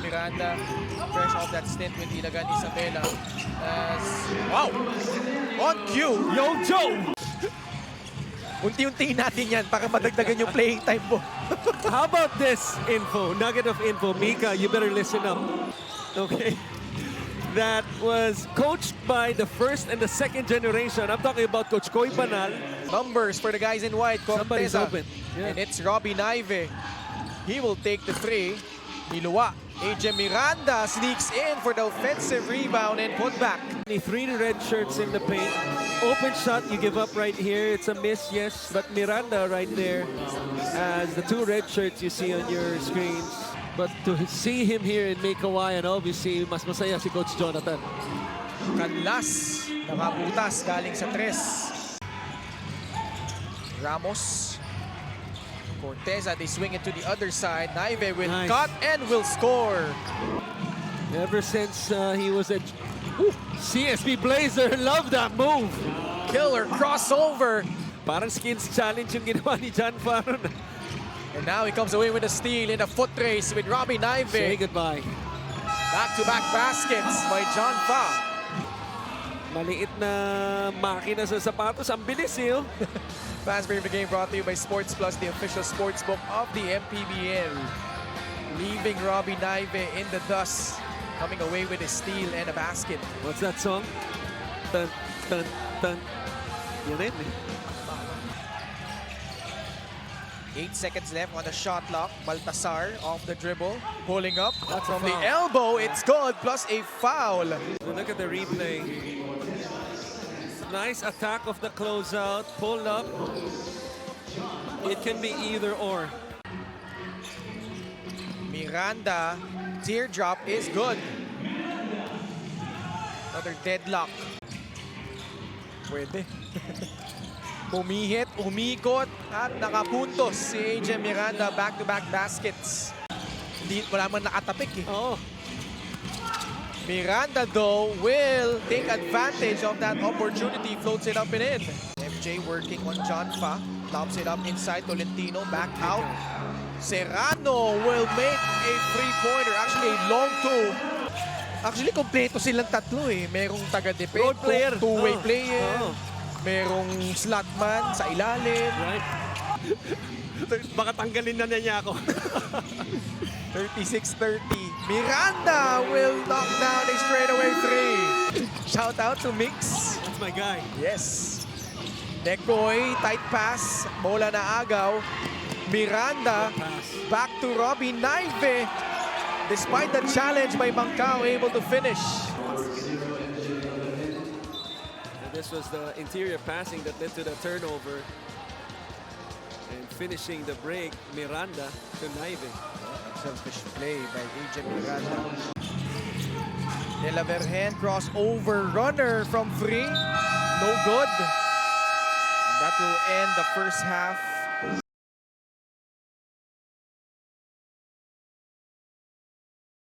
Miranda, fresh off that stint with Ilagan Isabela. Wow! On cue! Yo, Joe! Unti-untiin natin yan para madagdagan yung playing time mo. How about this info, nugget of info? Mika, you better listen up. Okay? That was coached by the first and the second generation. I'm talking about Coach Koy Banal. Numbers for the guys in white. Somebody's Corteza. open. Yeah. And it's Robbie Naive. He will take the three. Hilua. AJ Miranda sneaks in for the offensive rebound and put back. 3 red shirts in the paint. Open shot, you give up right here. It's a miss, yes. But Miranda right there as the 2 red shirts you see on your screens. But to see him here in May Kawayan, obviously, mas masaya si Coach Jonathan. Kanlas. Nakabutas galing sa tres. Ramos. Corteza, they swing it to the other side. Naive will Nice. cut and will score. Ever since he was a CSB Blazer, love that move. Killer crossover. Parang skills challenge yung ginawa ni John Farron. And now he comes away with a steal in a foot race with Robbie Say Naive. goodbye. Back-to-back baskets by John Fa. Maliit na makina sa sapatos. Ang bilis eh. Oh. Fast break of the game brought to you by Sports Plus, the official sports book of the MPBL. Leaving Robbie Naive in the dust. Coming away with a steal and a basket. What's that song? Dun, dun, dun. Yun rin eh. 8 seconds left on the shot clock. Baltasar off the dribble. Pulling up That's a from the foul. elbow. It's good, plus a foul. Look at the replay. Nice attack of the closeout. Pull up. It can be either or. Miranda, teardrop is good. Another deadlock. Pwede. Humihit, umikot, at nakapuntos si AJ Miranda. Back-to-back baskets. Wala man nakatapik eh. Oh, Miranda, though, will take advantage of that opportunity. Floats it up and in. MJ working on John Fa. Tops it up inside. Tolentino back out. Serrano will make a three-pointer. Actually, a long two. Actually, kompleto silang tatlo eh. Merong taga-defense, Role player. two-way Oh. player. Oh. Merong slot man sa ilalim. right. Baka tanggalin na niya ako. 36-30. Miranda will knock down a straightaway three. Shout out to Mix. That's my guy. Yes. Nekoy, tight pass. Bola na agaw. Miranda, Pass. back to Robbie Naive. Despite the challenge by Mancao, able to finish. And this was the interior passing that led to the turnover. And finishing the break, Miranda to Naive. Selfish play by AJ Miranda. De La Vergen crossover runner from free. No good. And that will end the first half.